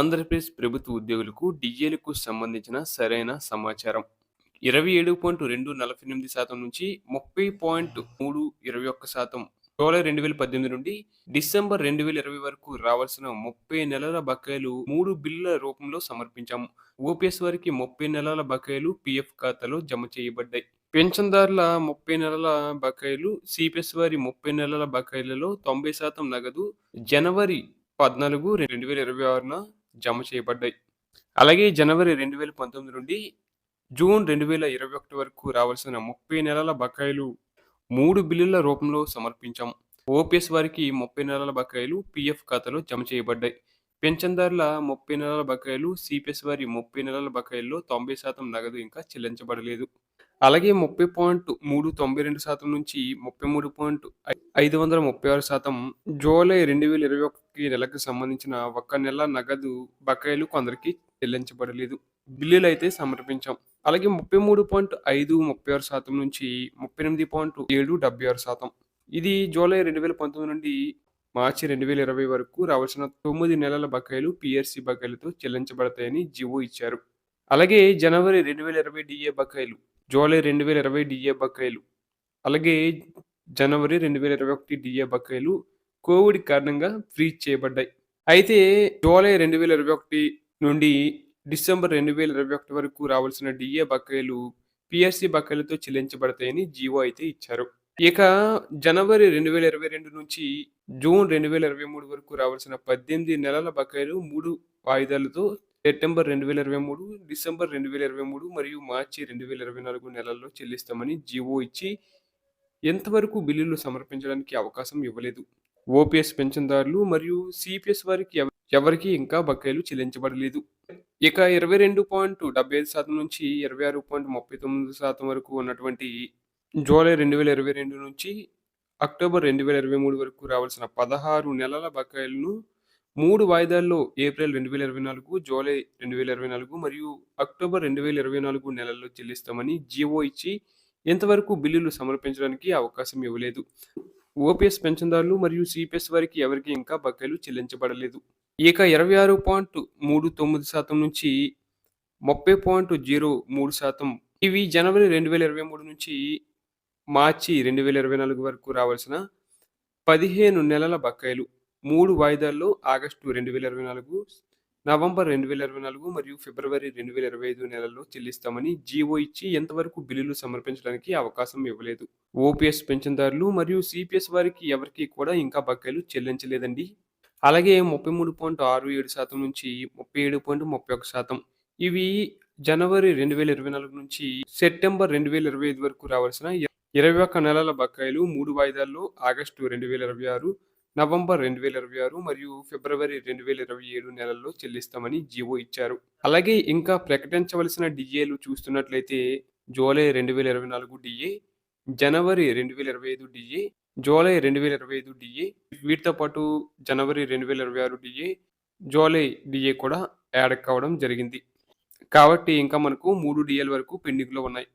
ఆంధ్రప్రదేశ్ ప్రభుత్వ ఉద్యోగులకు డిఏలకు సంబంధించిన సరైన సమాచారం. 27.248% నుంచి 30.321% జూలై 2018 నుండి డిసెంబర్ 2020 వరకు రావాల్సిన 30 నెలల బకాయిలు 3 బిల్లుల రూపంలో సమర్పించాము. ఓపీఎస్ వారికి 30 నెలల బకాయిలు పీఎఫ్ ఖాతాలో జమ చేయబడ్డాయి. పెన్షన్దారుల 30 నెలల బకాయిలు, సిపిఎస్ వారి 30 నెలల బకాయిలలో 90% నగదు జనవరి 14, 2026న జమ చేయబడ్డాయి. అలాగే జనవరి 2019 నుండి జూన్ 2021 వరకు రావాల్సిన 30 నెలల బకాయిలు 3 బిల్లుల రూపంలో సమర్పించాం. ఓపీఎస్ వారికి 30 నెలల బకాయిలు పీఎఫ్ ఖాతాలో జమ చేయబడ్డాయి. పెన్షన్దారుల 30 నెలల బకాయిలు, సిపిఎస్ వారి 30 నెలల బకాయిల్లో 90% నగదు ఇంకా చెల్లించబడలేదు. అలాగే 30.392% నుంచి 33.536% జూలై 2021 నెలకు సంబంధించిన ఒక్క నెల నగదు బకాయిలు కొందరికి చెల్లించబడలేదు. బిల్లులు అయితే సమర్పించాం. అలాగే 33.536% నుంచి 38.776% ఇది జూలై 2019 నుండి మార్చి 2020 వరకు రావాల్సిన 9 నెలల బకాయిలు పిఆర్సీ బకాయిలతో చెల్లించబడతాయని జీవో ఇచ్చారు. అలాగే జనవరి 2020 డిఏ బకాయిలు, జూలై 2020 డిఏ బకాయిలు, అలాగే జనవరి 2021 డిఏ బకాయిలు కోవిడ్ కారణంగా ఫ్రీజ్ చేయబడ్డాయి. అయితే జూలై 2021 నుండి డిసెంబర్ 2021 వరకు రావాల్సిన డిఏ బకాయిలు పిఆర్సీ బకాయిలతో చెల్లించబడతాయని జీవో అయితే ఇచ్చారు. ఇక జనవరి 2022 నుంచి జూన్ 2023 వరకు రావాల్సిన 18 నెలల బకాయిలు 3 వాయిదాలతో సెప్టెంబర్ 2023, డిసెంబర్ 2023 మరియు మార్చి 2024 నెలల్లో చెల్లిస్తామని జీవో ఇచ్చి ఎంతవరకు బిల్లులు సమర్పించడానికి అవకాశం ఇవ్వలేదు. ఓపీఎస్ పెన్షన్దారులు మరియు సిపిఎస్ వారికి ఎవరికి ఇంకా బకాయిలు చెల్లించబడలేదు. ఇక 22.75% నుంచి 26.39% వరకు ఉన్నటువంటి జూలై 2022 నుంచి అక్టోబర్ 2023 వరకు రావాల్సిన 16 నెలల బకాయిలను 3 వాయిదాల్లో ఏప్రిల్ 2024, జూలై 2024 మరియు అక్టోబర్ 2024 నెలల్లో చెల్లిస్తామని జీవో ఇచ్చి ఎంతవరకు బిల్లులు సమర్పించడానికి అవకాశం ఇవ్వలేదు. ఓపీఎస్ పెన్షన్దారులు మరియు సిపిఎస్ వారికి ఎవరికి ఇంకా బకాయిలు చెల్లించబడలేదు. ఇక 26.39% నుంచి 30.03% ఇవి జనవరి 2023 నుంచి మార్చి 2024 వరకు రావాల్సిన 15 నెలల బకాయిలు 3 వాయిదాల్లో ఆగస్టు 2024, నవంబర్ 2024 మరియు ఫిబ్రవరి 2025 నెలల్లో చెల్లిస్తామని జీవో ఇచ్చి ఎంతవరకు బిల్లులు సమర్పించడానికి అవకాశం ఇవ్వలేదు. ఓపీఎస్ పెన్షన్దారులు మరియు సిపిఎస్ వారికి ఎవరికి కూడా ఇంకా బకాయిలు చెల్లించలేదండి. అలాగే 33.67% నుంచి 37.31% ఇవి జనవరి 2024 నుంచి సెప్టెంబర్ 2025 వరకు రావాల్సిన 21 నెలల బకాయిలు 3 వాయిదాల్లో ఆగస్టు 2026, నవంబర్ 2026 మరియు ఫిబ్రవరి 2027 నెలల్లో చెల్లిస్తామని జీవో ఇచ్చారు. అలాగే ఇంకా ప్రకటించవలసిన డిఏలు చూస్తున్నట్లయితే జూలై 2024 డిఏ, జనవరి 2025 డిఏ, జూలై 2025 డిఏ, వీటితో పాటు జనవరి 2026 డిఏ, జూలై డిఏ కూడా యాడ్ కావడం జరిగింది. కాబట్టి ఇంకా మనకు 3 డిఏల వరకు పెండింగ్లో ఉన్నాయి.